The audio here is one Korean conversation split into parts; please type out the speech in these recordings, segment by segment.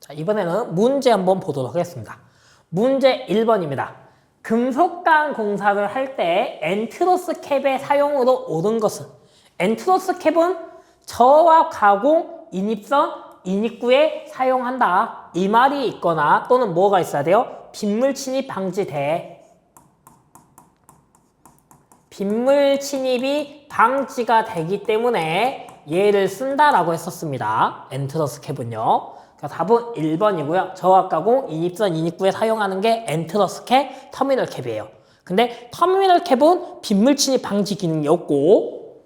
자, 이번에는 문제 한번 보도록 하겠습니다. 문제 1번입니다. 금속관 공사를 할 때 엔트로스 캡의 사용으로 옳은 것은? 엔트로스 캡은 저압 가공 인입선 인입구에 사용한다. 이 말이 있거나 또는 뭐가 있어야 돼요? 빗물 침입 방지대. 빗물 침입이 방지가 되기 때문에 얘를 쓴다라고 했었습니다. 엔트러스 캡은요. 그러니까 답은 1번이고요. 저압 가공 인입선 인입구에 사용하는 게 엔트러스 캡, 터미널 캡이에요. 근데 터미널 캡은 빗물 침입 방지 기능이 없고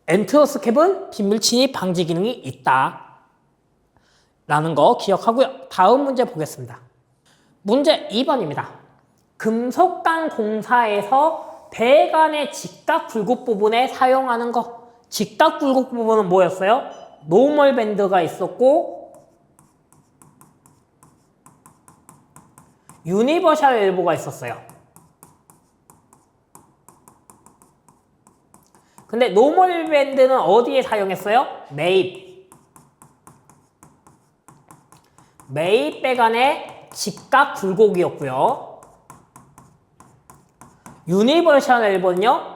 엔트러스 캡은 빗물 침입 방지 기능이 있다. 라는 거 기억하고요. 다음 문제 보겠습니다. 문제 2번입니다. 금속관 공사에서 배관의 직각 굴곡 부분에 사용하는 거. 직각 굴곡 부분은 뭐였어요? 노멀 밴드가 있었고 유니버셜 엘보가 있었어요. 근데 노멀 밴드는 어디에 사용했어요? 매입 배관의 직각 굴곡이었고요. 유니버셜 엘보는요,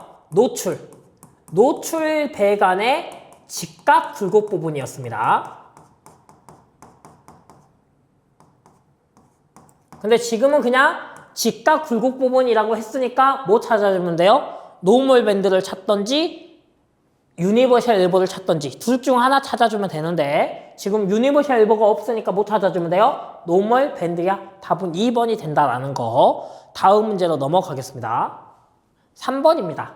노출 배관의 직각 굴곡 부분이었습니다. 근데 지금은 그냥 직각 굴곡 부분이라고 했으니까 뭐 찾아주면 돼요? 노멀 밴드를 찾던지 유니버셜 엘보를 찾던지 둘 중 하나 찾아주면 되는데 지금 유니버셜 엘보가 없으니까 뭐 찾아주면 돼요? 노멀 밴드야. 답은 2번이 된다라는 거. 다음 문제로 넘어가겠습니다. 3번입니다.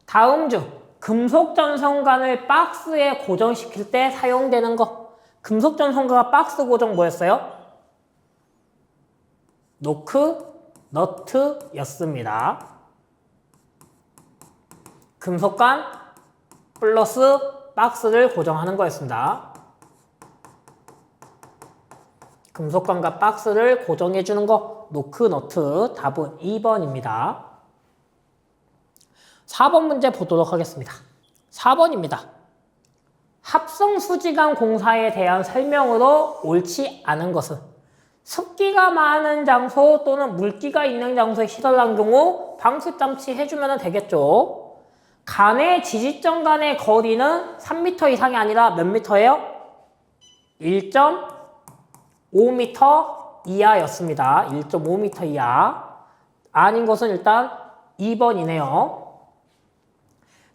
다음 중 금속 전선관을 박스에 고정시킬 때 사용되는 거. 금속 전선관과 박스 고정 뭐였어요? 노크, 너트였습니다. 금속관 플러스 박스를 고정하는 거였습니다. 금속관과 박스를 고정해주는 거, 노크, 너트. 답은 2번입니다. 4번 문제 보도록 하겠습니다. 4번입니다. 합성수지관 공사에 대한 설명으로 옳지 않은 것은? 습기가 많은 장소 또는 물기가 있는 장소에 시설한 경우 방수장치 해주면 되겠죠. 간의 지지점 간의 거리는 3m 이상이 아니라 몇 미터예요? 1.5m 이하였습니다. 1.5m 이하. 아닌 것은 일단 2번이네요.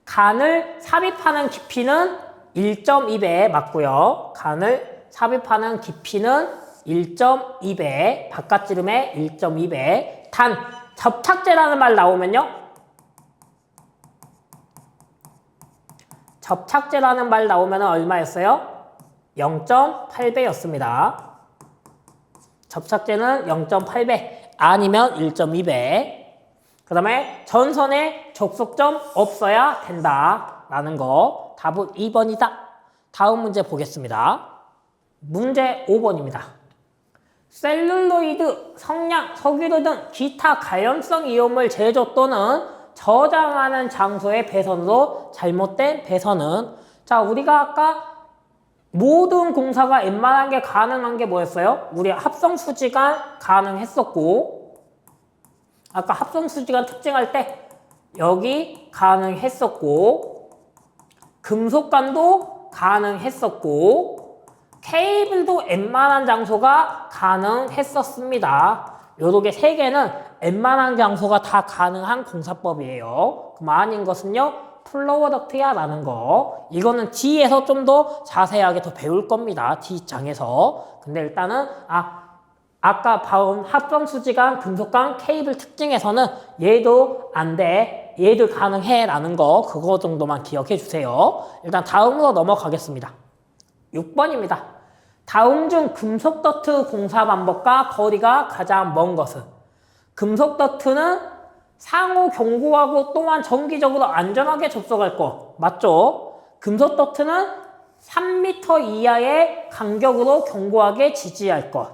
간을 삽입하는 깊이는 1.2배 맞고요. 간을 삽입하는 깊이는 1.2배, 바깥지름의 1.2배. 단, 접착제라는 말 나오면요. 접착제라는 말 나오면 얼마였어요? 0.8배였습니다. 접착제는 0.8배, 아니면 1.2배. 그 다음에 전선에 접속점 없어야 된다라는 거. 답은 2번이다. 다음 문제 보겠습니다. 문제 5번입니다. 셀룰로이드, 성냥, 석유류 등 기타 가연성 이온물 제조 또는 저장하는 장소의 배선으로 잘못된 배선은? 자, 우리가 아까 모든 공사가 웬만한 게 가능한 게 뭐였어요? 우리 합성수지관 가능했었고 아까 합성수지관 특징할 때 여기 가능했었고 금속관도 가능했었고 케이블도 웬만한 장소가 가능했었습니다. 요렇게 세 개는 웬만한 장소가 다 가능한 공사법이에요. 그럼 아닌 것은요, 플로어덕트야 라는 거. 이거는 뒤에서 좀 더 자세하게 더 배울 겁니다. 뒤장에서. 근데 일단은 아까 봐온 합성수지관, 금속관, 케이블 특징에서는 얘도 안 돼, 얘도 가능해 라는 거, 그거 정도만 기억해 주세요. 일단 다음으로 넘어가겠습니다. 6번입니다. 다음 중 금속 더트 공사 방법과 거리가 가장 먼 것은? 금속 더트는 상호 경고하고 또한 정기적으로 안전하게 접속할 거 맞죠? 금속 더트는 3m 이하의 간격으로 견고하게 지지할 것.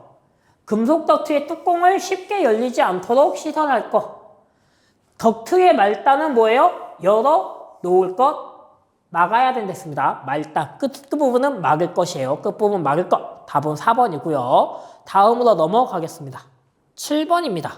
금속 더트의 뚜껑을 쉽게 열리지 않도록 시설할 것. 더트의 말단은 뭐예요? 열어 놓을 것, 막아야 된댔습니다. 말단, 끝부분은 막을 것이에요. 끝부분 막을 것. 답은 4번이고요. 다음으로 넘어가겠습니다. 7번입니다.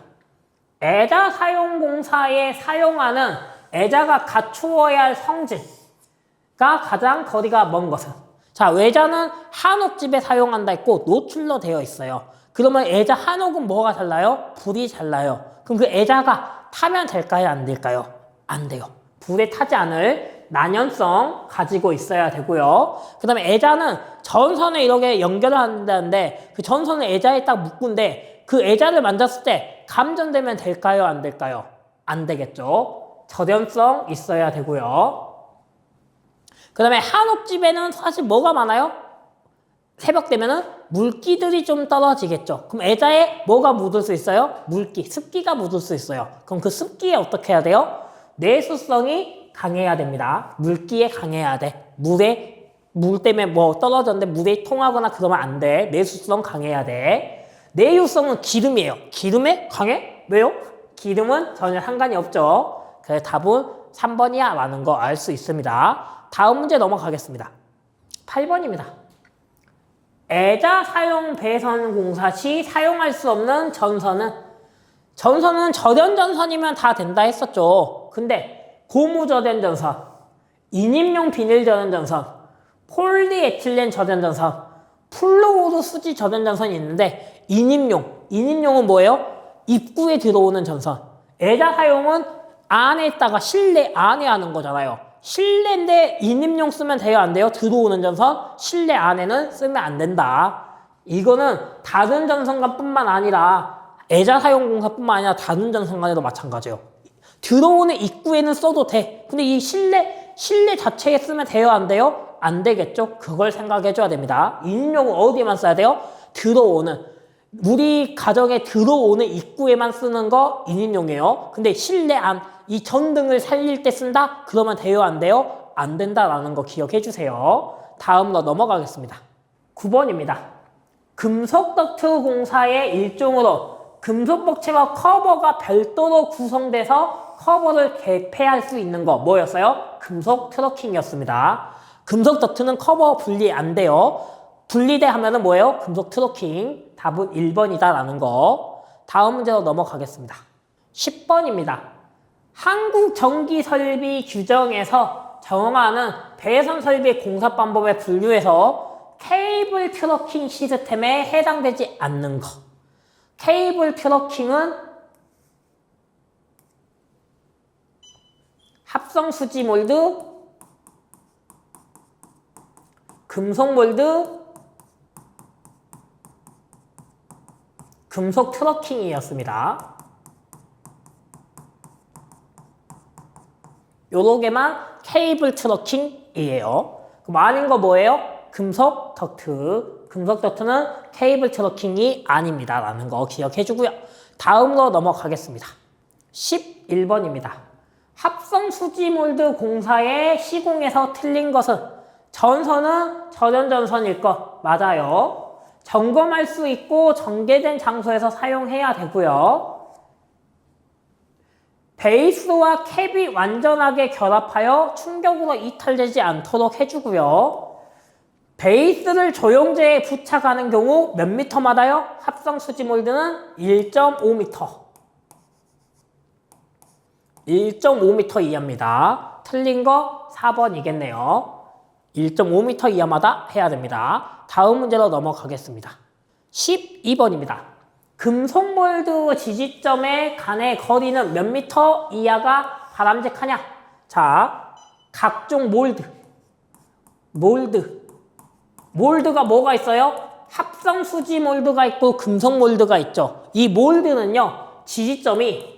애자 사용공사에 사용하는 애자가 갖추어야 할 성질가 가장 거리가 먼 것은? 자, 외자는 한옥집에 사용한다 했고 노출로 되어 있어요. 그러면 애자 한옥은 뭐가 달라요? 불이 달라요. 그럼 그 애자가 타면 될까요? 안 될까요? 안 돼요. 불에 타지 않을 난연성 가지고 있어야 되고요. 그 다음에 애자는 전선을 이렇게 연결을 한다는데 그 전선을 애자에 딱 묶은데 그 애자를 만졌을 때 감전되면 될까요? 안 될까요? 안 되겠죠. 절연성 있어야 되고요. 그 다음에 한옥집에는 사실 뭐가 많아요? 새벽 되면은 물기들이 좀 떨어지겠죠. 그럼 애자에 뭐가 묻을 수 있어요? 물기, 습기가 묻을 수 있어요. 그럼 그 습기에 어떻게 해야 돼요? 내수성이 강해야 됩니다. 물기에 강해야 돼. 물 때문에 뭐 떨어졌는데 물에 통하거나 그러면 안 돼. 내수성 강해야 돼. 내유성은 기름이에요. 기름에 강해? 왜요? 기름은 전혀 상관이 없죠. 그래서 답은 3번이야 라는 거 알 수 있습니다. 다음 문제 넘어가겠습니다. 8번입니다. 애자 사용 배선 공사 시 사용할 수 없는 전선은 절연전선이면 다 된다 했었죠. 근데 고무절연 전선, 인임용 비닐 절연 전선, 폴리에틸렌 절연 전선, 플루오르 수지 절연 전선이 있는데 인임용은 뭐예요? 입구에 들어오는 전선. 애자 사용은 안에 있다가 실내 안에 하는 거잖아요. 실내인데 인임용 쓰면 돼요? 안 돼요? 들어오는 전선, 실내 안에는 쓰면 안 된다. 이거는 다른 전선과 뿐만 아니라 애자 사용 공사뿐만 아니라 다른 전선간에도 마찬가지예요. 들어오는 입구에는 써도 돼. 근데 이 실내 자체에 쓰면 돼요? 안 돼요? 안 되겠죠? 그걸 생각해 줘야 됩니다. 인임용은 어디에만 써야 돼요? 우리 가정에 들어오는 입구에만 쓰는 거 인임용이에요. 근데 실내 안, 이 전등을 살릴 때 쓴다? 그러면 돼요? 안 돼요? 안 된다라는 거 기억해 주세요. 다음으로 넘어가겠습니다. 9번입니다. 금속 덕트 공사의 일종으로 금속 복체와 커버가 별도로 구성돼서 커버를 개폐할 수 있는 거 뭐였어요? 금속 트러킹이었습니다. 금속 덕트는 커버 분리 안 돼요. 분리돼 하면은 뭐예요? 금속 트러킹. 답은 1번이다라는 거. 다음 문제로 넘어가겠습니다. 10번입니다. 한국전기설비 규정에서 정하는 배선 설비 공사 방법에 분류해서 케이블 트러킹 시스템에 해당되지 않는 거. 케이블 트러킹은 합성 수지 몰드, 금속 몰드, 금속 트러킹이었습니다. 요렇게만 케이블 트러킹이에요. 그럼 아닌 거 뭐예요? 금속 덕트. 금속 덕트는 케이블 트러킹이 아닙니다. 라는 거 기억해 주고요. 다음으로 넘어가겠습니다. 11번입니다. 합성 수지 몰드 공사의 시공에서 틀린 것은 전선은 절연전선일 것. 맞아요. 점검할 수 있고 전개된 장소에서 사용해야 되고요. 베이스와 캡이 완전하게 결합하여 충격으로 이탈되지 않도록 해주고요. 베이스를 조영제에 부착하는 경우 몇 미터마다요? 합성 수지 몰드는 1.5m. 1.5m 이하입니다. 틀린 거 4번이겠네요. 1.5m 이하마다 해야 됩니다. 다음 문제로 넘어가겠습니다. 12번입니다. 금속 몰드 지지점의 간의 거리는 몇 미터 이하가 바람직하냐? 자, 각종 몰드가 뭐가 있어요? 합성 수지 몰드가 있고 금속 몰드가 있죠. 이 몰드는요, 지지점이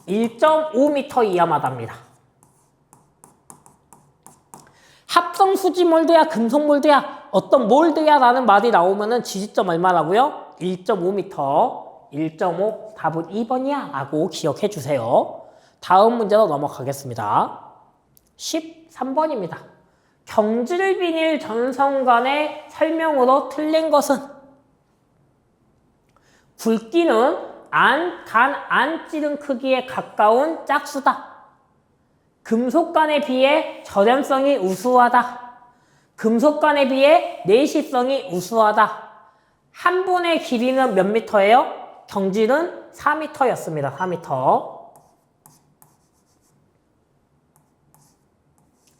1.5m 이하마다입니다. 합성 수지 몰드야, 금속 몰드야, 어떤 몰드야 라는 말이 나오면은 지지점 얼마라고요? 1.5m, 1.5, 답은 2번이야 라고 기억해 주세요. 다음 문제로 넘어가겠습니다. 13번입니다. 경질 비닐 전선 간의 설명으로 틀린 것은 굵기는 간 안 찌른 크기에 가까운 짝수다. 금속 간에 비해 절연성이 우수하다. 금속관에 비해 내시성이 우수하다. 한 분의 길이는 몇 미터예요? 경질은 4m였습니다. 4m.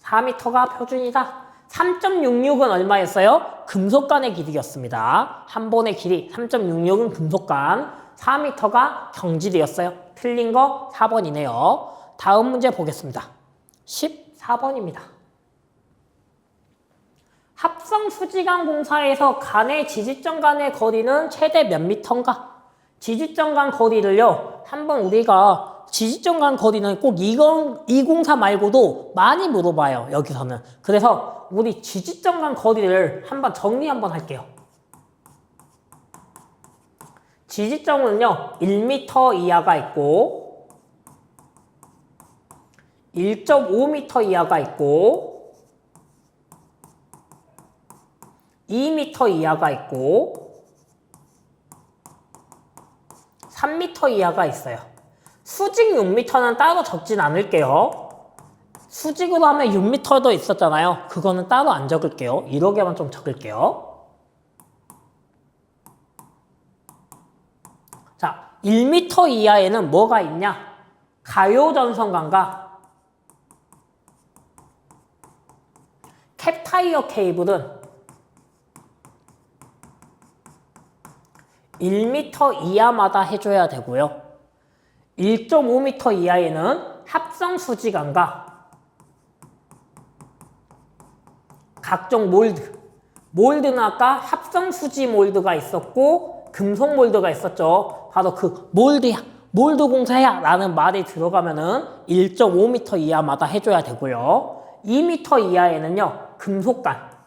4m가 표준이다. 3.66은 얼마였어요? 금속관의 길이였습니다. 한 번의 길이 3.66은 금속관, 4m가 경질이었어요. 틀린 거 4번이네요. 다음 문제 보겠습니다. 14번입니다. 합성 수지관 공사에서 간의 지지점 간의 거리는 최대 몇 미터인가? 지지점 간 거리를요, 한번 우리가 지지점 간 거리는 꼭 204 말고도 많이 물어봐요, 여기서는. 그래서 우리 지지점 간 거리를 한번 정리 한번 할게요. 지지점은요, 1m 이하가 있고, 1.5m 이하가 있고, 2m 이하가 있고, 3m 이하가 있어요. 수직 6m는 따로 적진 않을게요. 수직으로 하면 6m도 있었잖아요. 그거는 따로 안 적을게요. 이렇게만 좀 적을게요. 자, 1m 이하에는 뭐가 있냐? 가요전선관과 캡타이어 케이블은 1m 이하마다 해줘야 되고요. 1.5m 이하에는 합성 수지관과 각종 몰드는 아까 합성 수지 몰드가 있었고 금속 몰드가 있었죠. 바로 그 몰드야, 몰드 공사야 라는 말이 들어가면은 1.5m 이하마다 해줘야 되고요. 2m 이하에는요, 금속관,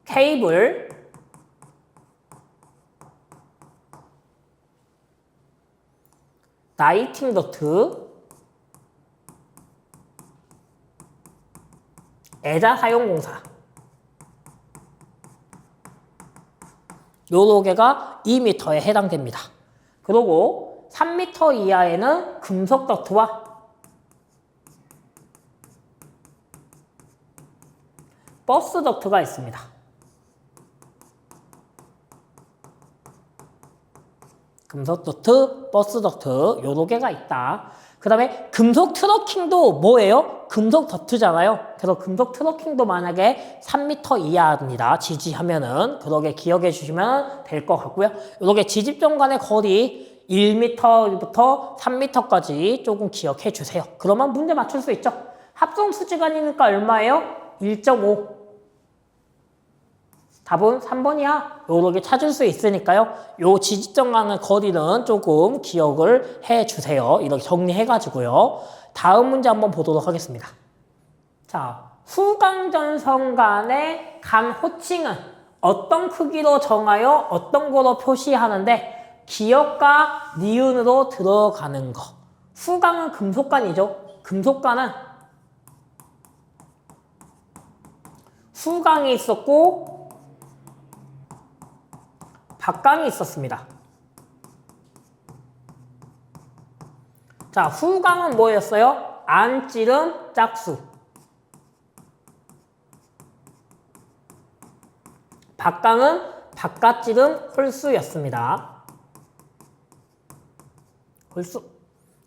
케이블, 라이팅 더트, 애자 사용 공사, 요로 개가 2m에 해당됩니다. 그리고 3m 이하에는 금속 더트와 버스 더트가 있습니다. 금속 더트, 버스 더트 요로 개가 있다. 그 다음에 금속 트러킹도 뭐예요? 금속 더트잖아요. 그래서 금속 트러킹도 만약에 3m 이하입니다. 지지하면은 그러게 기억해 주시면 될 것 같고요. 요렇게 지집점 간의 거리 1m부터 3m까지 조금 기억해 주세요. 그러면 문제 맞출 수 있죠. 합성 수지관이니까 얼마예요? 1.5. 답은 3번이야. 요렇게 찾을 수 있으니까요. 요 지지점 간의 거리는 조금 기억을 해주세요. 이렇게 정리해가지고요. 다음 문제 한번 보도록 하겠습니다. 자, 후광전선 간의 간 호칭은 어떤 크기로 정하여 어떤 거로 표시하는데 기역과 니은으로 들어가는 거. 후광은 금속관이죠. 금속관은 후광이 있었고 박강이 있었습니다. 자, 후광은 뭐였어요? 안찌름, 짝수. 박강은 바깥찌름, 홀수였습니다. 홀수.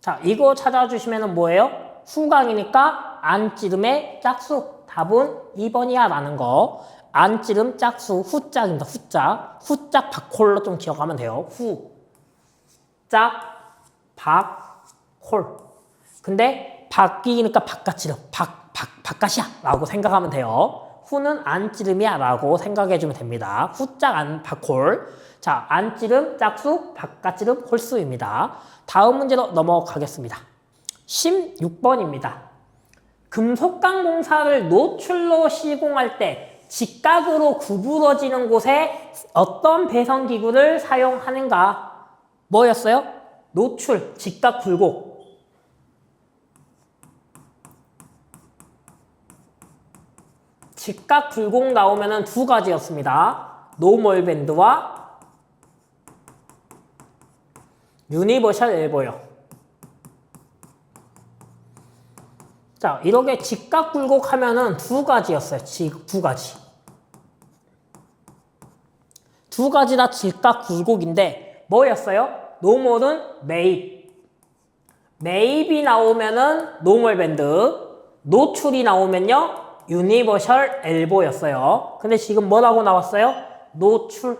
자, 이거 찾아주시면 뭐예요? 후광이니까 안찌름의 짝수. 답은 2번이야 라는 거. 안찌름 짝수 후짝입니다. 후짝. 후짝 박홀로 좀 기억하면 돼요. 후, 짝, 박, 홀. 근데 박이니까 바깥찌름. 바깥이야 라고 생각하면 돼요. 후는 안찌름이야 라고 생각해주면 됩니다. 후짝, 안, 박홀. 자, 안찌름, 짝수, 바깥찌름, 홀수입니다. 다음 문제로 넘어가겠습니다. 16번입니다. 금속관 공사를 노출로 시공할 때 직각으로 구부러지는 곳에 어떤 배선기구를 사용하는가? 뭐였어요? 노출, 직각 굴곡. 직각 굴곡 나오면은 두 가지였습니다. 노멀 밴드와 유니버셜 엘보요. 자, 이렇게 직각 굴곡 하면은 두 가지였어요. 두 가지. 두 가지 다 직각 굴곡인데 뭐였어요? 노멀은 매입. 매입이 나오면은 노멀 밴드. 노출이 나오면요 유니버셜 엘보였어요. 근데 지금 뭐라고 나왔어요? 노출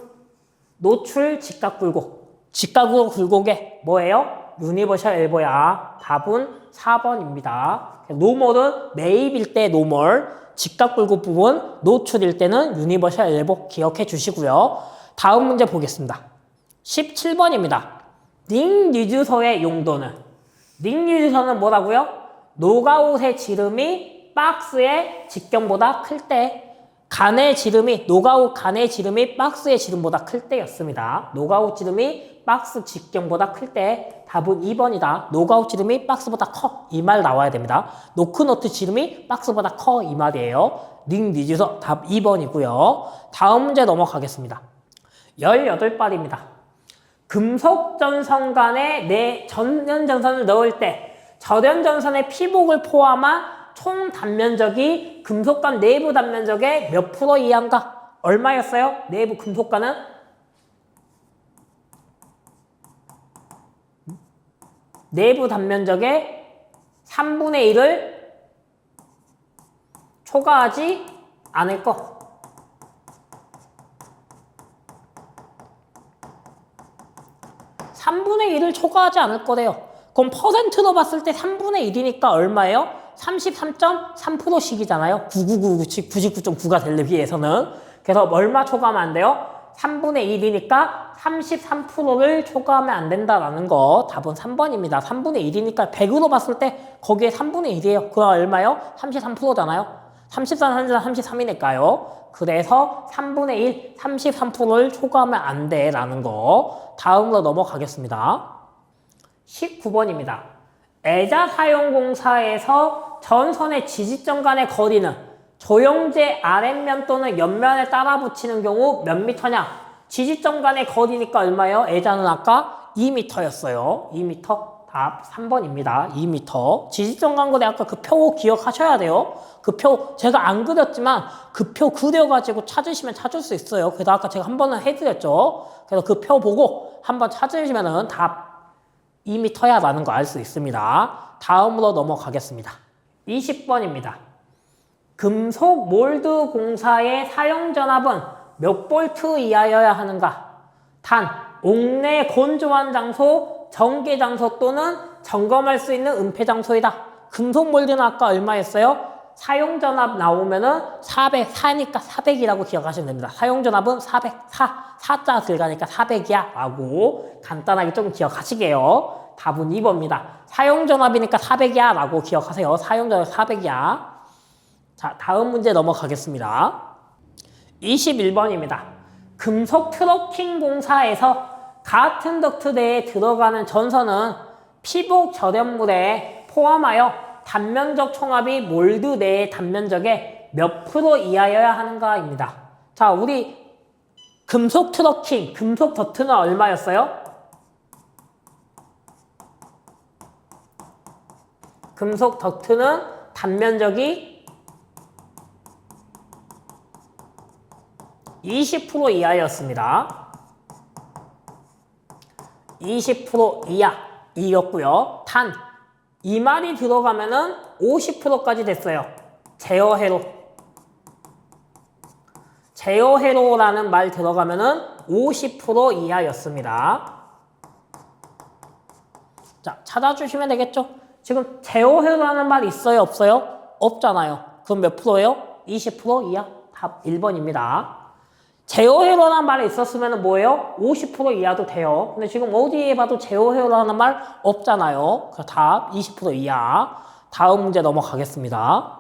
직각 굴곡. 직각 굴곡에 뭐예요? 유니버셜 엘보야. 답은 4번입니다. 노멀은 매입일 때 노멀, 직각 굴곡 부분, 노출일 때는 유니버셜 엘보 기억해 주시고요. 다음 문제 보겠습니다. 17번입니다. 닉 유즈소의 용도는? 닉 유즈소는 뭐라고요? 노가웃의 지름이 박스의 직경보다 클 때, 노가웃 간의 지름이 박스의 지름보다 클 때였습니다. 노가웃 지름이 박스 직경보다 클 때 답은 2번이다. 노가웃 지름이 박스보다 커. 이 말 나와야 됩니다. 노크너트 지름이 박스보다 커. 이 말이에요. 닉 유즈소 답 2번이고요. 다음 문제 넘어가겠습니다. 18발입니다. 금속 전선 간에 전연전선을 넣을 때 전연전선의 피복을 포함한 총 단면적이 금속관 내부 단면적의 몇 프로 이하인가? 얼마였어요? 내부 금속관은? 내부 단면적의 3분의 1을 초과하지 않을 것. (3분의 1을) 초과하지 않을 거래요. 그럼 퍼센트로 봤을 때 3분의 1이니까 얼마예요? 33.3%씩이잖아요. 99.9가 되기 위해서는. 그래서 얼마 초과하면 안 돼요? 3분의 1이니까 33%를 초과하면 안 된다라는 거. 답은 3번입니다. 3분의 1이니까 100으로 봤을 때 거기에 3분의 1이에요. 그럼 얼마요? 33%잖아요. 33, 33이니까요. 그래서 3분의 1, 33%를 초과하면 안 돼 라는 거. 다음으로 넘어가겠습니다. 19번입니다. 애자 사용공사에서 전선의 지지점 간의 거리는 조형제 아랫면 또는 옆면에 따라 붙이는 경우 몇 미터냐? 지지점 간의 거리니까 얼마예요? 애자는 아까 2m였어요. 2m. 답 3번입니다. 2m. 지지점 간 거리 아까 그 표 기억하셔야 돼요. 그 표 제가 안 그렸지만 그 표 그려가지고 찾으시면 찾을 수 있어요. 그래서 아까 제가 한 번은 해드렸죠. 그래서 그 표 보고 한번 찾으시면은 답 2m야 라는 거 알 수 있습니다. 다음으로 넘어가겠습니다. 20번입니다. 금속 몰드 공사의 사용 전압은 몇 볼트 이하여야 하는가? 단, 옥내 건조한 장소, 정계 장소 또는 점검할 수 있는 은폐 장소이다. 금속 몰드는 아까 얼마였어요? 사용 전압 나오면은 400, 400이라고 기억하시면 됩니다. 사용 전압은 400, 4자 들어가니까 400이야 라고 간단하게 좀 기억하시게요. 답은 2번입니다. 사용 전압이니까 400이야 라고 기억하세요. 사용 전압 400이야. 자, 다음 문제 넘어가겠습니다. 21번입니다. 금속 트러킹 공사에서 같은 덕트 내에 들어가는 전선은 피복 절연물에 포함하여 단면적 총합이 몰드 내의 단면적의 몇 프로 이하여야 하는가입니다. 자, 우리 금속 트러킹, 금속 덕트는 얼마였어요? 금속 덕트는 단면적이 20% 이하였습니다. 20% 이하이었고요. 단, 이 말이 들어가면은 50%까지 됐어요. 제어회로. 제어회로라는 말 들어가면은 50% 이하였습니다. 자, 찾아주시면 되겠죠? 지금 제어회로라는 말 있어요? 없어요? 없잖아요. 그럼 몇 프로예요? 20% 이하? 답 1번입니다. 제어회로라는 말이 있었으면 뭐예요? 50% 이하도 돼요. 근데 지금 어디에 봐도 제어회로라는 말 없잖아요. 그래서 답 20% 이하. 다음 문제 넘어가겠습니다.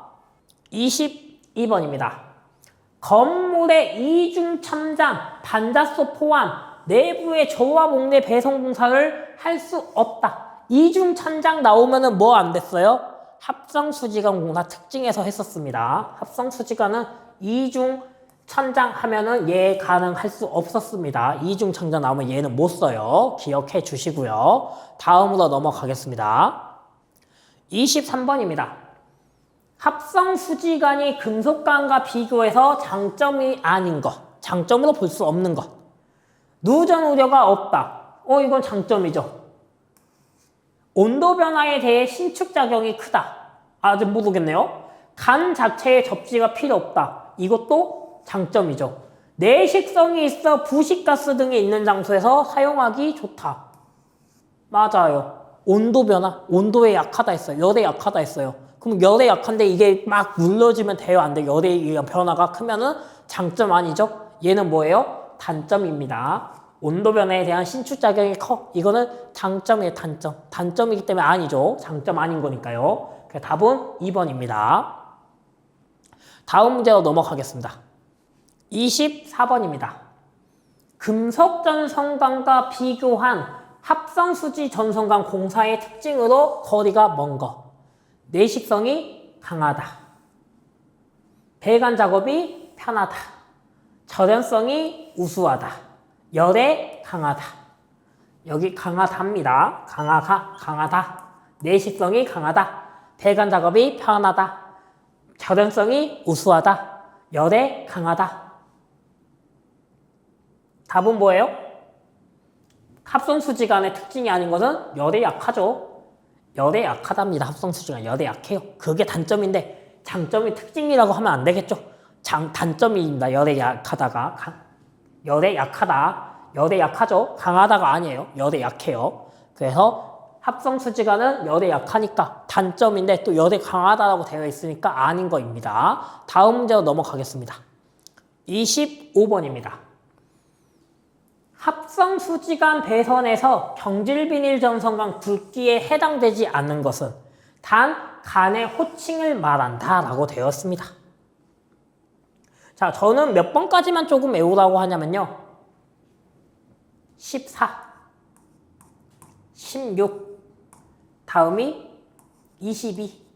22번입니다. 건물의 이중 천장, 반자소 포함, 내부의 조합 옥내 배송 공사를 할 수 없다. 이중 천장 나오면은 뭐 안 됐어요? 합성수지관 공사 특징에서 했었습니다. 합성수지관은 이중 천장 하면은 얘 가능할 수 없었습니다. 이중 천장 나오면 얘는 못 써요. 기억해 주시고요. 다음으로 넘어가겠습니다. 23번입니다. 합성 수지간이 금속간과 비교해서 장점이 아닌 것, 장점으로 볼 수 없는 것. 누전 우려가 없다. 이건 장점이죠. 온도 변화에 대해 신축작용이 크다. 아직 모르겠네요. 간 자체에 접지가 필요 없다. 이것도 장점이죠. 내식성이 있어 부식가스 등이 있는 장소에서 사용하기 좋다. 맞아요. 온도 변화, 온도에 약하다 했어요. 열에 약하다 했어요. 그럼 열에 약한데 이게 막 눌러지면 돼요? 안 돼요? 열의 변화가 크면은 장점 아니죠? 얘는 뭐예요? 단점입니다. 온도 변화에 대한 신축작용이 커. 이거는 장점이에요, 단점. 단점이기 때문에 아니죠. 장점 아닌 거니까요. 그래서 답은 2번입니다. 다음 문제로 넘어가겠습니다. 24번입니다. 금속 전선관과 비교한 합성수지 전선관 공사의 특징으로 거리가 먼 것. 내식성이 강하다. 배관 작업이 편하다. 절연성이 우수하다. 열에 강하다. 여기 강하답니다. 강하다. 내식성이 강하다. 배관 작업이 편하다. 절연성이 우수하다. 열에 강하다. 답은 뭐예요? 합성수지간의 특징이 아닌 것은 열에 약하죠. 열에 약하답니다. 합성수지간 열에 약해요. 그게 단점인데 장점이 특징이라고 하면 안 되겠죠. 단점입니다. 열에 약하다가 열에 약하다. 열에 약하죠. 강하다가 아니에요. 열에 약해요. 그래서 합성수지간은 열에 약하니까 단점인데 또 열에 강하다라고 되어 있으니까 아닌 거입니다. 다음 문제로 넘어가겠습니다. 25번입니다. 합성수지간 배선에서 경질비닐 전선간 굵기에 해당되지 않는 것은 단 간의 호칭을 말한다 라고 되었습니다. 자, 저는 몇 번까지만 조금 외우라고 하냐면요. 14, 16, 다음이 22,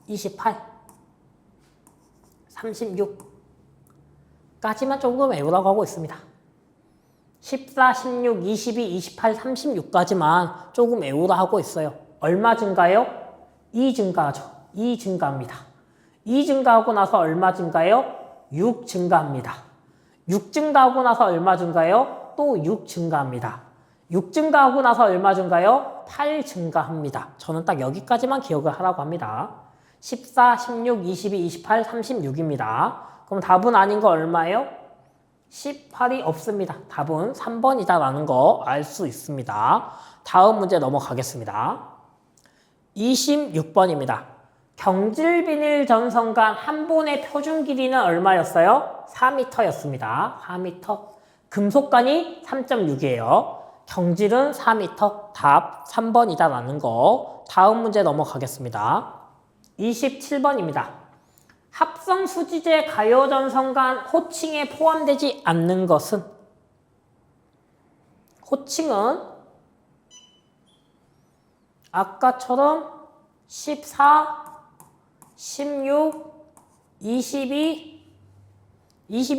28, 36까지만 조금 외우라고 하고 있습니다. 14, 16, 22, 28, 36까지만 조금 외우라 하고 있어요. 얼마 증가요? 2 증가하죠. 2 증가합니다. 2 증가하고 나서 얼마 증가요? 6 증가합니다. 6 증가하고 나서 얼마 증가요? 또 6 증가합니다. 6 증가하고 나서 얼마 증가요? 8 증가합니다. 저는 딱 여기까지만 기억을 하라고 합니다. 14, 16, 22, 28, 36입니다. 그럼 답은 아닌 거 얼마예요? 18이 없습니다. 답은 3번이다라는 거 알 수 있습니다. 다음 문제 넘어가겠습니다. 26번입니다. 경질비닐 전선간 한 본의 표준 길이는 얼마였어요? 4m였습니다. 4m. 금속간이 3.6이에요. 경질은 4m. 답 3번이다라는 거. 다음 문제 넘어가겠습니다. 27번입니다. 합성수지제 가요전선간 호칭에 포함되지 않는 것은 호칭은 아까처럼 14, 16, 22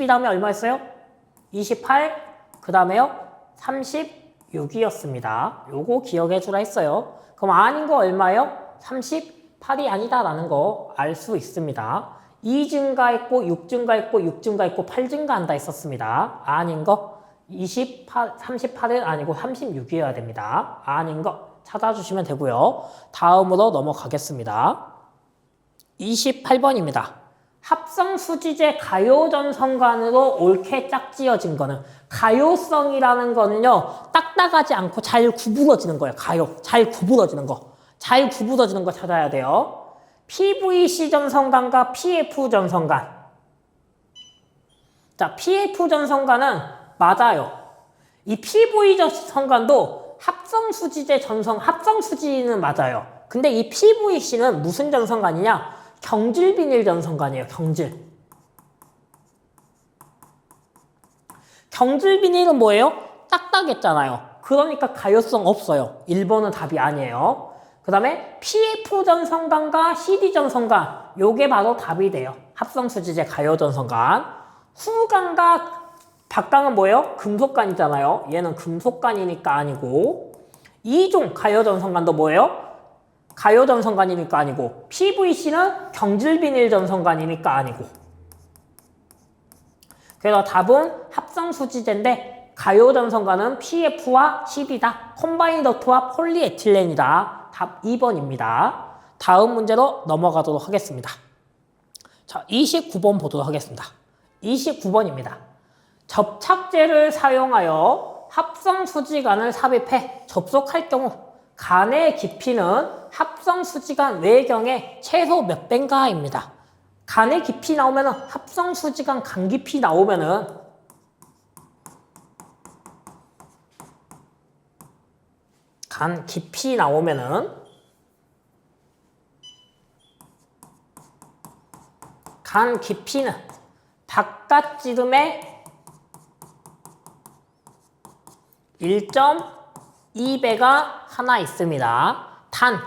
다음에 얼마였어요? 28, 그 다음에요? 36이었습니다. 요거 기억해 주라 했어요. 그럼 아닌 거 얼마예요? 38이 아니다라는 거 알 수 있습니다. 2 증가했고 6 증가했고 6 증가했고 8 증가한다 했었습니다. 아닌 거 38은 아니고 36이어야 됩니다. 아닌 거 찾아주시면 되고요. 다음으로 넘어가겠습니다. 28번입니다. 합성수지제 가요전선관으로 옳게 짝지어진 거는 가요성이라는 거는요. 딱딱하지 않고 잘 구부러지는 거예요. 잘 구부러지는 거. 잘 구부러지는 거 찾아야 돼요. PVC 전선관과 PF 전선관. 자, PF 전선관은 맞아요. 이 PV 전선관도 합성수지제 합성수지는 맞아요. 근데 이 PVC는 무슨 전선관이냐? 경질비닐 전선관이에요. 경질비닐은 뭐예요? 딱딱했잖아요. 그러니까 가요성 없어요. 1번은 답이 아니에요. 그 다음에 PF 전선관과 CD 전선관, 요게 바로 답이 돼요. 합성수지제 가요 전선관. 후관과 박강은 뭐예요? 금속관이잖아요. 얘는 금속관이니까 아니고. 2종 가요 전선관도 뭐예요? 가요 전선간이니까 아니고, PVC는 경질 비닐 전선간이니까 아니고. 그래서 답은 합성 수지제인데 가요 전선간은 PF와 CD다. 컴바인 더트와 폴리에틸렌이다. 답 2번입니다. 다음 문제로 넘어가도록 하겠습니다. 자, 29번 보도록 하겠습니다. 29번입니다. 접착제를 사용하여 합성 수지관을 삽입해 접속할 경우 간의 깊이는 합성 수지관 외경의 최소 몇 배인가입니다. 간의 깊이 나오면은 합성 수지관 간 깊이 나오면은 간 깊이 나오면은 간 깊이는 바깥지름의 1.2배가 하나 있습니다. 단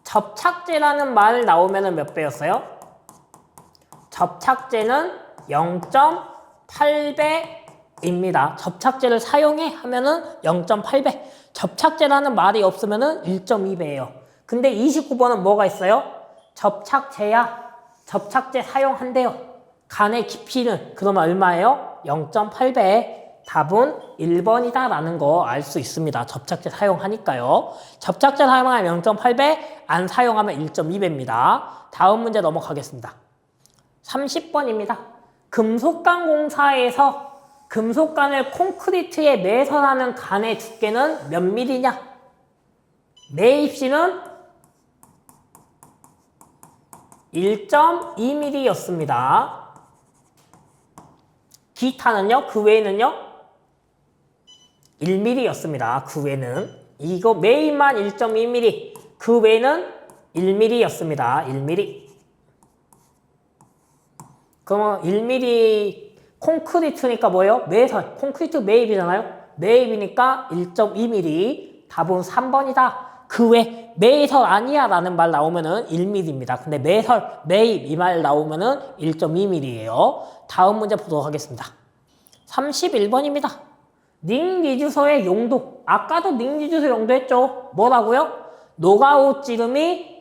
접착제라는 말 나오면 몇 배였어요? 접착제는 0.8배입니다. 접착제를 사용해 하면은 0.8배. 접착제라는 말이 없으면은 1.2배예요. 근데 29번은 뭐가 있어요? 접착제야. 접착제 사용한대요. 간의 깊이는 그러면 얼마예요? 0.8배. 답은 1번이다 라는 거 알 수 있습니다. 접착제 사용하니까요. 접착제 사용하면 0.8배, 안 사용하면 1.2배입니다. 다음 문제 넘어가겠습니다. 30번입니다. 금속관 공사에서 금속관을 콘크리트에 매설하는 간의 두께는 몇 밀리냐? 매입시는 1.2mm였습니다. 기타는요? 그 외에는요? 1mm였습니다. 그 외에는. 이거 매입만 1.2mm, 그 외에는 1mm였습니다. 1mm. 그러면 1mm 콘크리트니까 뭐예요? 매설. 콘크리트 매입이잖아요. 매입이니까 1.2mm. 답은 3번이다. 그 외 매설 아니야 라는 말 나오면은 1mm입니다. 근데 매설, 매입 이 말 나오면은 1.2mm예요. 다음 문제 보도록 하겠습니다. 31번입니다. 닉니주서의 용도. 아까도 닉니주서 용도 했죠. 뭐라고요? 노가웃 지름이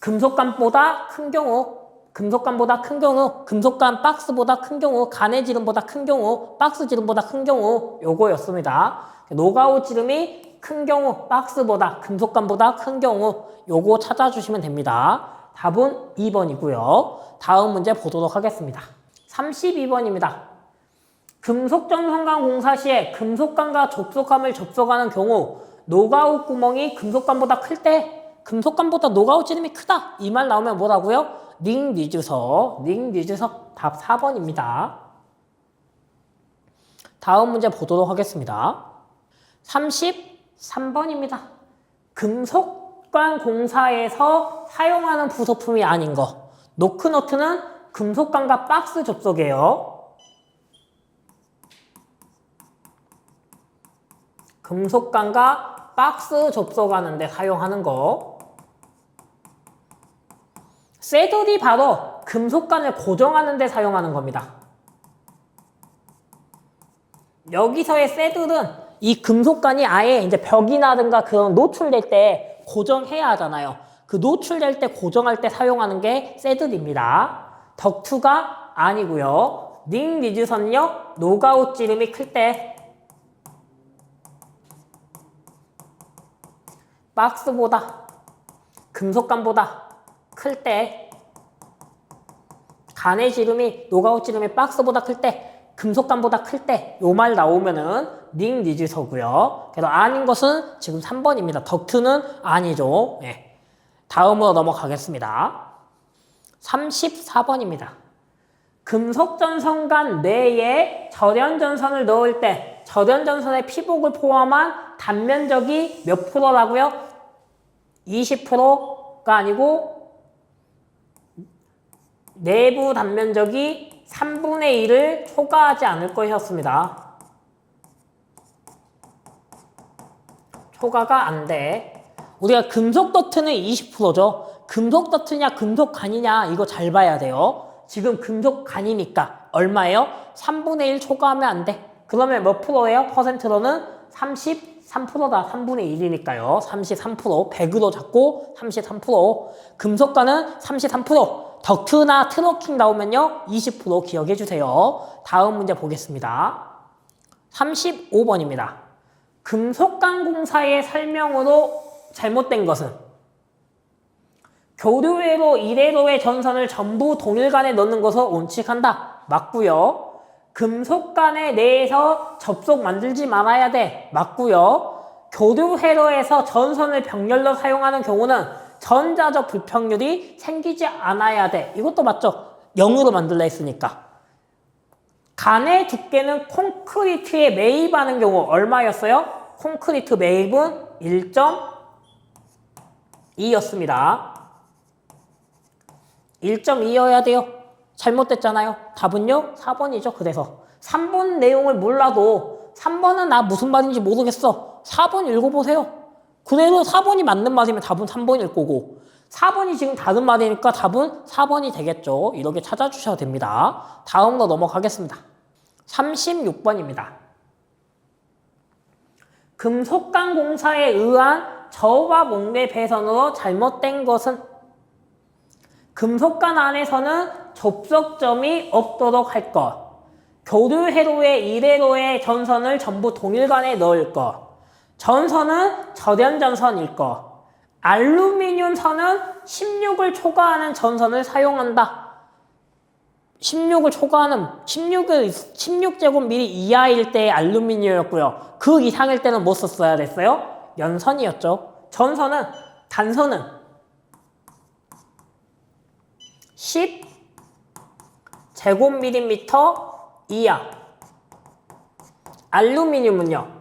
금속관보다 큰 경우, 금속관보다 큰 경우, 금속관 박스보다 큰 경우, 간의 지름보다 큰 경우, 박스 지름보다 큰 경우, 요거였습니다. 노가웃 지름이 큰 경우, 박스보다, 금속관보다 큰 경우, 요거 찾아주시면 됩니다. 답은 2번이고요. 다음 문제 보도록 하겠습니다. 32번입니다. 금속전선관 공사 시에 금속관과 접속함을 접속하는 경우 노가웃 구멍이 금속관보다 클 때 금속관보다 노가웃 지름이 크다. 이 말 나오면 뭐라고요? 닉니주서. 답 4번입니다. 다음 문제 보도록 하겠습니다. 33번입니다. 금속관 공사에서 사용하는 부속품이 아닌 거. 노크너트는 금속관과 박스 접속이에요. 금속관과 박스 접속하는데 사용하는 거. 새들이 바로 금속관을 고정하는 데 사용하는 겁니다. 여기서의 새들은 이 금속관이 아예 이제 벽이나든가 그런 노출될 때 고정해야 하잖아요. 그 노출될 때 고정할 때 사용하는 게 새들입니다. 덕투가 아니고요. 닉니주선요, 노가웃 지름이 클 때 박스보다, 금속관보다 클 때, 간의 지름이, 노가웃 지름이 박스보다 클 때, 금속관보다 클 때, 요 말 나오면은 닉니주서고요. 그래서 아닌 것은 지금 3번입니다. 덕트는 아니죠. 네. 다음으로 넘어가겠습니다. 34번입니다. 금속전선관 내에 절연전선을 넣을 때 절연전선의 피복을 포함한 단면적이 몇 프로라고요? 20%가 아니고 내부 단면적이 3분의 1을 초과하지 않을 것이었습니다. 초과가 안 돼. 우리가 금속 더트는 20%죠. 금속 더트냐 금속관이냐 이거 잘 봐야 돼요. 지금 금속관이니까 얼마예요? 3분의 1 초과하면 안 돼. 그러면 몇 프로예요? 퍼센트로는 34 3%다. 3분의 1이니까요. 33%. 100으로 잡고 33%. 금속가는 33%. 덕트나 트로킹 나오면요. 20% 기억해 주세요. 다음 문제 보겠습니다. 35번입니다. 금속관공사의 설명으로 잘못된 것은 교류회로 이회로의 전선을 전부 동일관에 넣는 것을 원칙한다. 맞고요. 금속관의 내에서 접속 만들지 말아야 돼. 맞고요. 교류회로에서 전선을 병렬로 사용하는 경우는 전자적 불평률이 생기지 않아야 돼. 이것도 맞죠? 0으로 만들라 했으니까. 간의 두께는 콘크리트에 매입하는 경우 얼마였어요? 콘크리트 매입은 1.2였습니다. 1.2여야 돼요. 잘못됐잖아요. 답은요? 4번이죠. 그래서 3번 내용을 몰라도 3번은 나 무슨 말인지 모르겠어. 4번 읽어보세요. 그래도 4번이 맞는 말이면 답은 3번일 거고 4번이 지금 다른 말이니까 답은 4번이 되겠죠. 이렇게 찾아주셔도 됩니다. 다음으로 넘어가겠습니다. 36번입니다. 금속관공사에 의한 저와 목내 배선으로 잘못된 것은 금속관 안에서는 접속점이 없도록 할 것, 교류회로의 이회로의 전선을 전부 동일관에 넣을 것, 전선은 절연전선일 것, 알루미늄 선은 16을 초과하는 전선을 사용한다. 16을 초과하는 16제곱미리 이하일 때의 알루미늄이었고요. 그 이상일 때는 뭐 썼어야 됐어요? 연선이었죠. 전선은 단선은 10제곱밀리미터 이하, 알루미늄은요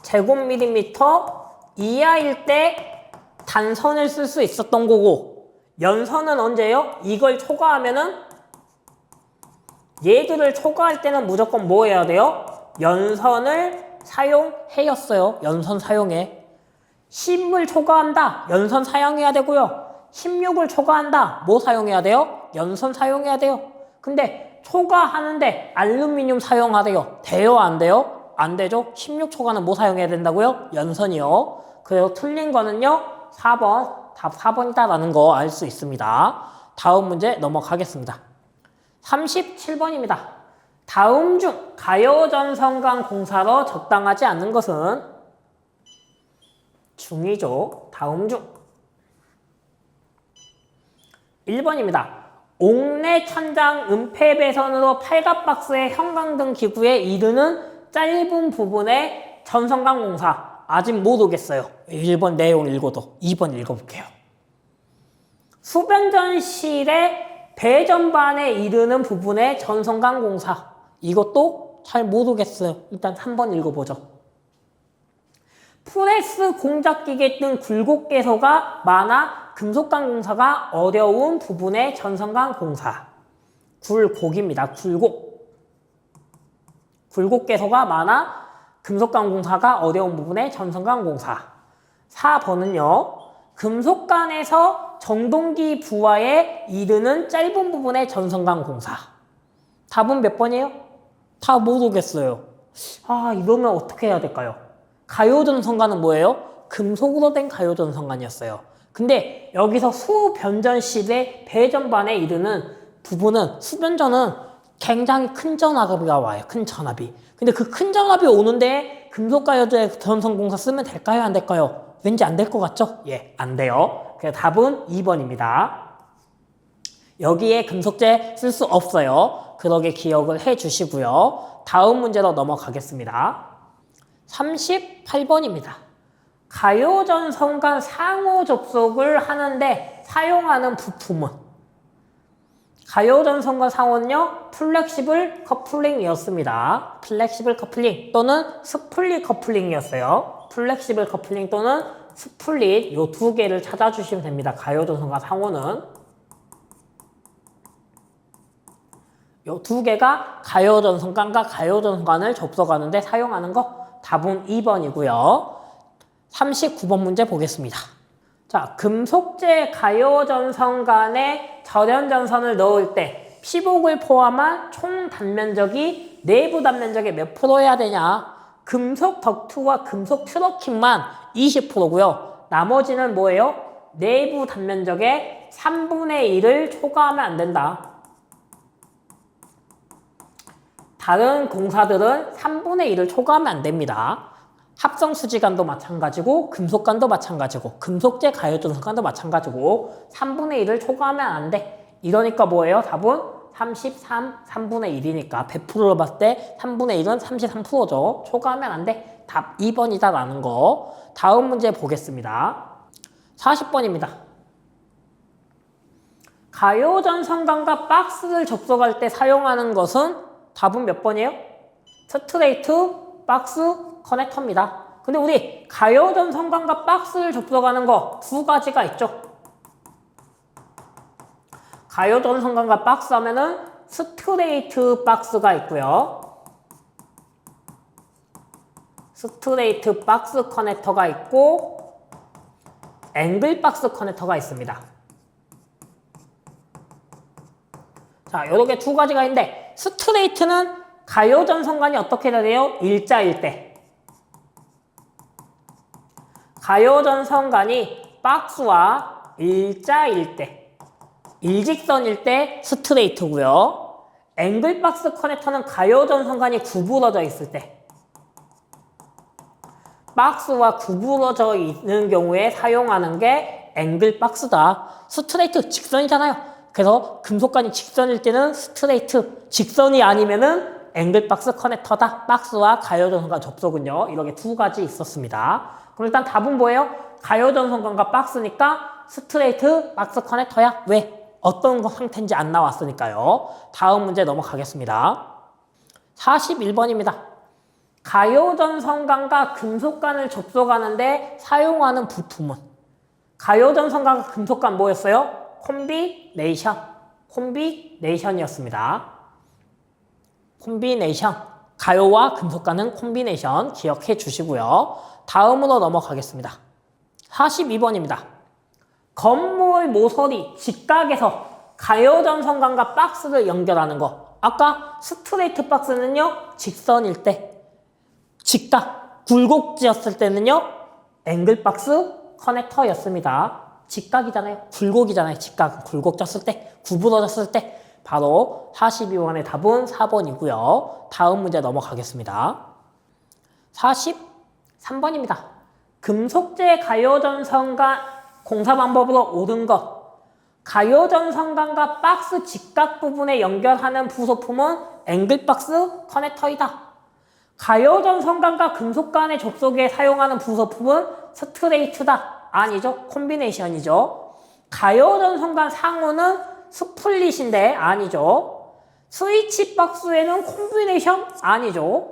16제곱밀리미터 이하일 때 단선을 쓸 수 있었던 거고, 연선은 언제요? 이걸 초과하면은 얘들을 초과할 때는 무조건 뭐 해야 돼요? 연선을 사용해였어요. 연선 사용해. 10을 초과한다. 연선 사용해야 되고요. 16을 초과한다. 뭐 사용해야 돼요? 연선 사용해야 돼요. 근데 초과하는데 알루미늄 사용하래요. 돼요? 안 돼요? 안 되죠? 16 초과는 뭐 사용해야 된다고요? 연선이요. 그래서 틀린 거는요. 4번. 답 4번이다라는 거 알 수 있습니다. 다음 문제 넘어가겠습니다. 37번입니다. 다음 중 가요전선관 공사로 적당하지 않은 것은 중이죠. 다음 중 1번입니다. 옥내 천장 음폐 배선으로 팔각박스의 형광등 기구에 이르는 짧은 부분의 전선관 공사. 아직 못 오겠어요. 1번 내용 읽어도 2번 읽어볼게요. 수변전실의 배전반에 이르는 부분의 전선관 공사. 이것도 잘 모르겠어요. 일단 3번 읽어보죠. 프레스 공작기계 등 굴곡개소가 많아 금속관 공사가 어려운 부분의 전선관 공사. 굴곡입니다. 굴곡개소가 많아 금속관 공사가 어려운 부분의 전선관 공사. 4번은요. 금속관에서 정동기 부하에 이르는 짧은 부분의 전선관 공사. 답은 몇 번이에요? 다 모르겠어요. 이러면 어떻게 해야 될까요? 가요전선관은 뭐예요? 금속으로 된 가요전선관이었어요. 근데 여기서 수변전실의 배전반에 이르는 부분은 수변전은 굉장히 큰 전압이 와요. 큰 전압이. 근데 그 큰 전압이 오는데 금속가요전선공사 쓰면 될까요? 안 될까요? 왠지 안 될 것 같죠? 예, 안 돼요. 그래서 답은 2번입니다. 여기에 금속재 쓸 수 없어요. 그러게 기억을 해 주시고요. 다음 문제로 넘어가겠습니다. 38번입니다. 가요전선관 상호 접속을 하는데 사용하는 부품은 가요전선관 상호는요. 플렉시블 커플링이었습니다. 플렉시블 커플링 또는 스플릿 커플링이었어요. 플렉시블 커플링 또는 스플릿 요 두 개를 찾아주시면 됩니다. 가요전선관 상호는 요 두 개가 가요전선관과 가요전선관을 접속하는데 사용하는 거. 답은 2번이고요. 39번 문제 보겠습니다. 자, 금속재 가요전선관에 절연전선을 넣을 때 피복을 포함한 총 단면적이 내부 단면적의 몇 프로여야 되냐? 금속 덕트와 금속 트러킹만 20%고요. 나머지는 뭐예요? 내부 단면적의 3분의 1을 초과하면 안 된다. 다른 공사들은 3분의 1을 초과하면 안 됩니다. 합성수지관도 마찬가지고 금속관도 마찬가지고 금속재 가요전선관도 마찬가지고 3분의 1을 초과하면 안 돼. 이러니까 뭐예요? 답은 3분의 1이니까 100%로 봤을 때 3분의 1은 33%죠. 초과하면 안 돼. 답 2번이다 라는 거. 다음 문제 보겠습니다. 40번입니다. 가요전선관과 박스를 접속할 때 사용하는 것은 답은 몇 번이에요? 스트레이트 박스 커넥터입니다. 근데 우리 가요전선관과 박스를 접속하는 거 두 가지가 있죠. 가요전선관과 박스 하면은 스트레이트 박스가 있고요. 스트레이트 박스 커넥터가 있고 앵글 박스 커넥터가 있습니다. 자, 요렇게 두 가지가 있는데 스트레이트는 가요전선관이 어떻게 돼요? 일자일 때. 가요전선관이 박스와 일자일 때, 일직선일 때 스트레이트고요. 앵글 박스 커넥터는 가요전선관이 구부러져 있을 때, 박스와 구부러져 있는 경우에 사용하는 게 앵글 박스다. 스트레이트 직선이잖아요. 그래서 금속관이 직선일 때는 스트레이트, 직선이 아니면은 앵글 박스 커넥터다. 박스와 가요전선관 접속은요. 이렇게 두 가지 있었습니다. 그럼 일단 답은 뭐예요? 가요전선관과 박스니까 스트레이트 박스 커넥터야. 왜? 어떤 거 상태인지 안 나왔으니까요. 다음 문제 넘어가겠습니다. 41번입니다. 가요전선관과 금속관을 접속하는데 사용하는 부품은? 가요전선관과 금속관 뭐였어요? 콤비네이션이었습니다. 콤비네이션. 가요와 금속관은 콤비네이션 기억해 주시고요. 다음으로 넘어가겠습니다. 42번입니다. 건물 모서리 직각에서 가요전선관과 박스를 연결하는 거. 아까 스트레이트 박스는요, 직선일 때. 직각, 굴곡지였을 때는요, 앵글 박스 커넥터였습니다. 직각이잖아요. 굴곡이잖아요. 직각은 굴곡졌을 때, 구부러졌을 때. 바로 42번의 답은 4번이고요. 다음 문제 넘어가겠습니다. 43번입니다. 금속재 가요전선관 공사 방법으로 옳은 것. 가요전선관과 박스 직각 부분에 연결하는 부속품은 앵글 박스 커넥터이다. 가요전선관과 금속관의 접속에 사용하는 부속품은 스트레이트다. 아니죠. 콤비네이션이죠. 가요전선관 상부는 스플릿인데 아니죠. 스위치 박스에는 콤비네이션? 아니죠.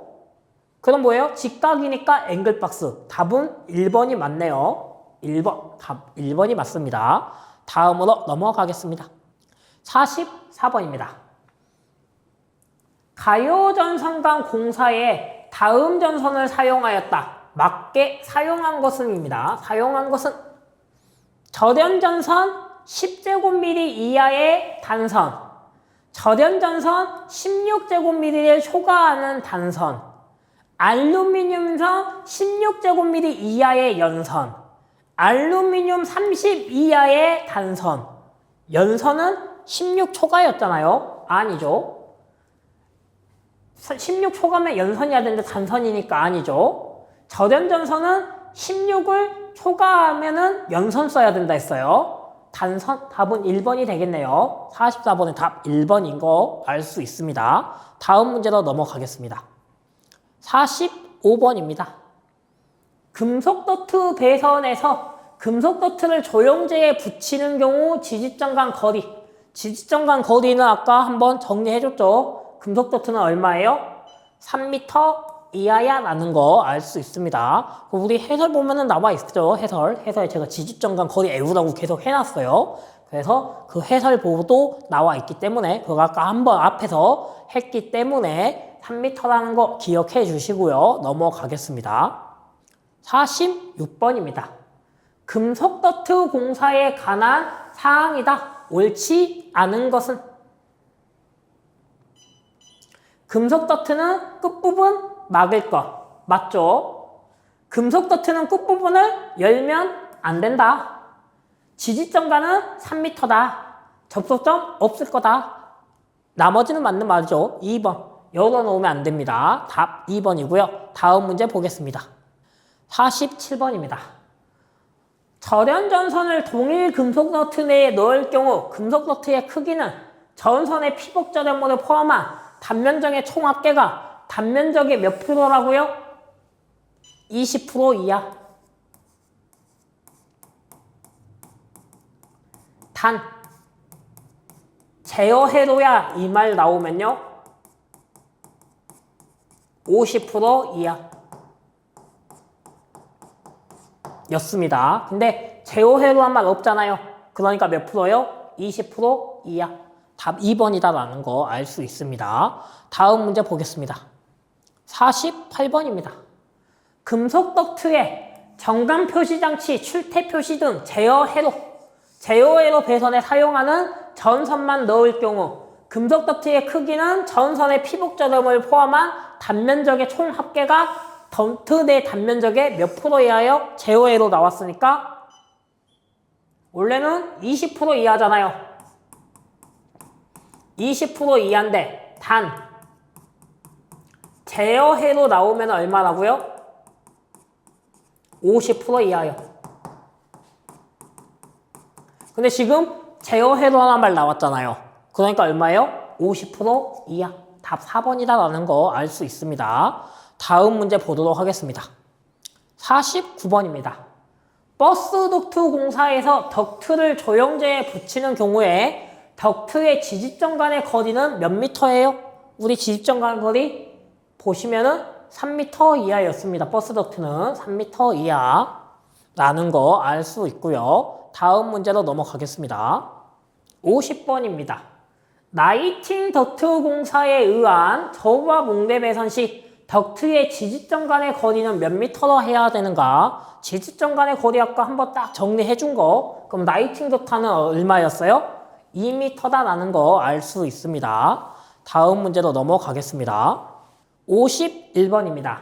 그럼 뭐예요? 직각이니까 앵글 박스. 답은 1번이 맞네요. 1번. 답 1번이 맞습니다. 다음으로 넘어가겠습니다. 44번입니다. 가요전선관 공사에 다음 전선을 사용하였다. 맞게 사용한 것은입니다. 사용한 것은 절연전선 10제곱미리 이하의 단선, 절연전선 16제곱미리를 초과하는 단선, 알루미늄선 16제곱미리 이하의 연선, 알루미늄 30 이하의 단선. 연선은 16 초과였잖아요. 아니죠. 16 초과면 연선이어야 되는데 단선이니까 아니죠. 절연전선은 16을 초과하면은 연선 써야 된다 했어요. 단선, 답은 1번이 되겠네요. 44번의 답 1번인 거 알 수 있습니다. 다음 문제로 넘어가겠습니다. 45번입니다. 금속 더트 배선에서 금속 더트를 조영제에 붙이는 경우 지지점간 거리. 지지점간 거리는 아까 한번 정리해줬죠. 금속 더트는 얼마예요? 3m 이하야 라는 거 알 수 있습니다. 우리 해설 보면은 나와 있죠. 해설에 제가 지지점간 거리 애우라고 계속 해놨어요. 그래서 그 해설 보도 나와 있기 때문에 그거 아까 한번 앞에서 했기 때문에 3m라는 거 기억해 주시고요. 넘어가겠습니다. 46번입니다. 금속 더트 공사에 관한 사항이다. 옳지 않은 것은? 금속 덕트는 끝부분 막을 것. 맞죠? 금속 덕트는 끝부분을 열면 안 된다. 지지점과는 3m다. 접속점 없을 거다. 나머지는 맞는 말이죠. 2번. 열어놓으면 안 됩니다. 답 2번이고요. 다음 문제 보겠습니다. 47번입니다. 절연전선을 동일 금속 너트 내에 넣을 경우 금속 너트의 크기는 전선의 피복 절연물을 포함한 단면적의 총 합계가 단면적의 몇 프로라고요? 20% 이하. 단 제어해둬야 이 말 나오면요 50% 이하 였습니다. 근데 제어해도한 말 없잖아요. 그러니까 몇 프로요? 20% 이하. 답 2번이다 라는 거 알 수 있습니다. 다음 문제 보겠습니다. 48번입니다. 금속 덕트에 정감 표시 장치, 출퇴 표시 등 제어회로 배선에 사용하는 전선만 넣을 경우 금속 덕트의 크기는 전선의 피복 절음을 포함한 단면적의 총 합계가 덕트 내 단면적의 몇 프로 이하요? 제어회로 나왔으니까 원래는 20% 이하잖아요. 20% 이하인데 단 제어회로 나오면 얼마라고요? 50% 이하요. 근데 지금 제어회로라는 말 나왔잖아요. 그러니까 얼마예요? 50% 이하. 답 4번이다 라는 거 알 수 있습니다. 다음 문제 보도록 하겠습니다. 49번입니다. 버스 덕트 공사에서 덕트를 조영제에 붙이는 경우에 덕트의 지지점 간의 거리는 몇 미터예요? 우리 지지점 간 거리 보시면은 3m 이하였습니다. 버스 덕트는 3m 이하라는 거 알 수 있고요. 다음 문제로 넘어가겠습니다. 50번입니다. 나이팅 덕트 공사에 의한 저우와 몽대 배선 시 덕트의 지지점 간의 거리는 몇 미터로 해야 되는가? 지지점 간의 거리 아까 한번 딱 정리해 준 거. 그럼 나이팅 덕트는 얼마였어요? 2m다라는 거 알 수 있습니다. 다음 문제로 넘어가겠습니다. 51번입니다.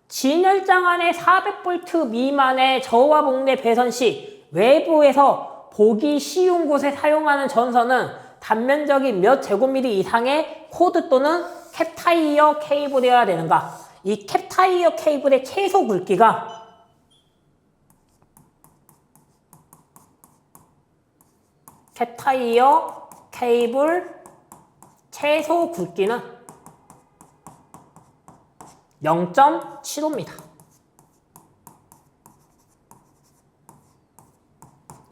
진열장 안에 400V 미만의 저우와 몽대 배선 시 외부에서 보기 쉬운 곳에 사용하는 전선은 단면적이 몇 제곱미리 이상의 코드 또는 캡타이어 케이블이어야 되는가? 이 캡타이어 케이블의 최소 굵기가 캡타이어 케이블 최소 굵기는 0.75입니다.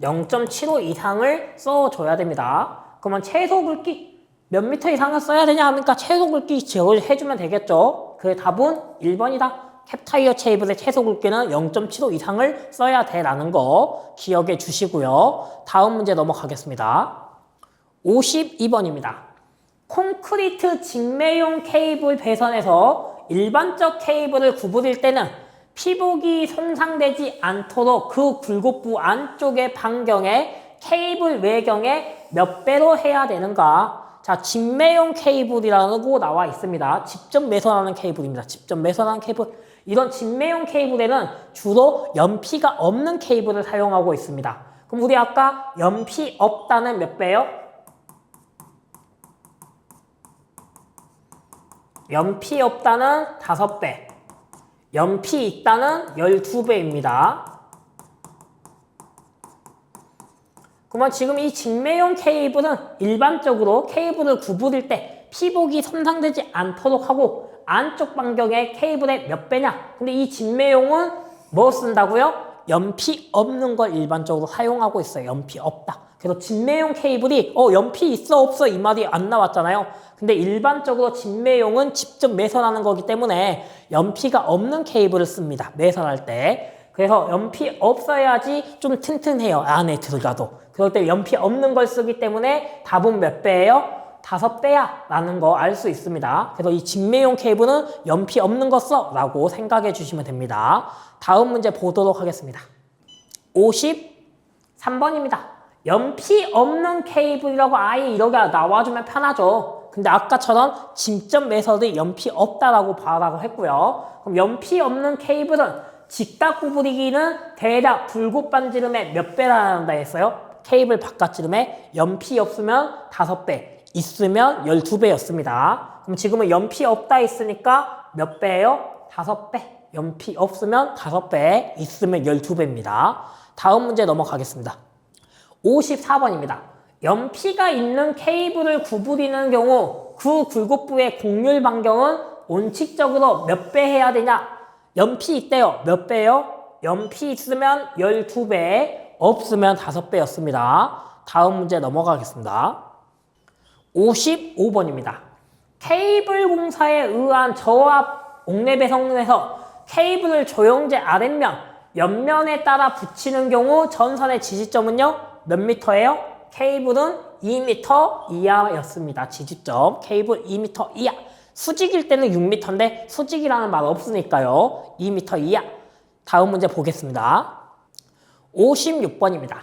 0.75 이상을 써줘야 됩니다. 그러면 최소 굵기 몇 미터 이상을 써야 되냐 하니까 최소 굵기 제어해주면 되겠죠. 그 답은 1번이다. 캡타이어 케이블의 최소 굵기는 0.75 이상을 써야 돼라는 거 기억해 주시고요. 다음 문제 넘어가겠습니다. 52번입니다. 콘크리트 직매용 케이블 배선에서 일반적 케이블을 구부릴 때는 피복이 손상되지 않도록 그 굴곡부 안쪽의 반경에 케이블 외경에 몇 배로 해야 되는가? 자, 직매용 케이블이라고 나와 있습니다. 직접 매선하는 케이블입니다. 직접 매선하는 케이블. 이런 직매용 케이블에는 주로 연피가 없는 케이블을 사용하고 있습니다. 그럼 우리 아까 연피 없다는 몇 배요? 연피 없다는 5배. 연피 있다는 12배입니다. 그러면 지금 이 직매용 케이블은 일반적으로 케이블을 구부릴 때 피복이 손상되지 않도록 하고 안쪽 반경의 케이블의 몇 배냐? 근데 이 직매용은 뭐 쓴다고요? 연피 없는 걸 일반적으로 사용하고 있어요. 연피 없다. 그래서 직매용 케이블이 연피 있어 없어 이 말이 안 나왔잖아요. 근데 일반적으로 직매용은 직접 매선하는 거기 때문에 연피가 없는 케이블을 씁니다. 매선할 때. 그래서 연피 없어야지 좀 튼튼해요. 안에 들어가도. 그럴 때 연피 없는 걸 쓰기 때문에 답은 몇 배예요? 5배야 라는 거 알 수 있습니다. 그래서 이 직매용 케이블은 연피 없는 거 써 라고 생각해 주시면 됩니다. 다음 문제 보도록 하겠습니다. 53번입니다. 연피 없는 케이블이라고 아예 이렇게 나와주면 편하죠. 근데 아까처럼 짐점 메서드 연피 없다라고 봐라고 했고요. 그럼 연피 없는 케이블은 직각 구부리기는 대략 불꽃 반지름의 몇 배라는다 했어요? 케이블 바깥지름에 연피 없으면 5배, 있으면 12배였습니다. 그럼 지금은 연피 없다 있으니까 몇 배예요? 5배. 연피 없으면 5배, 있으면 12배입니다. 다음 문제 넘어가겠습니다. 54번입니다. 연피가 있는 케이블을 구부리는 경우 그 굴곡부의 곡률 반경은 원칙적으로 몇 배 해야 되냐? 연피 있대요. 몇 배요? 연피 있으면 12배, 없으면 5배였습니다. 다음 문제 넘어가겠습니다. 55번입니다. 케이블 공사에 의한 저압 옥내 배선에서 케이블을 조형제 아랫면, 옆면에 따라 붙이는 경우 전선의 지지점은요? 몇 미터예요? 케이블은 2m 이하였습니다. 지지점 케이블 2m 이하. 수직일 때는 6m인데 수직이라는 말 없으니까요. 2m 이하. 다음 문제 보겠습니다. 56번입니다.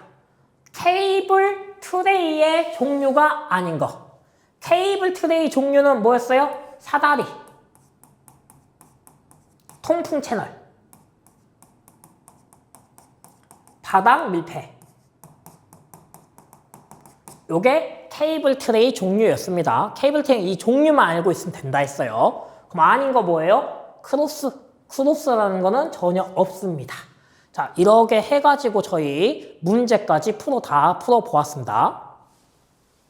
케이블 트레이의 종류가 아닌 거. 케이블 트레이 종류는 뭐였어요? 사다리, 통풍 채널, 바닥 밀폐. 요게 케이블 트레이 종류였습니다. 케이블 트레이 이 종류만 알고 있으면 된다 했어요. 그럼 아닌 거 뭐예요? 크로스라는 거는 전혀 없습니다. 자, 이렇게 해가지고 저희 문제까지 다 풀어보았습니다.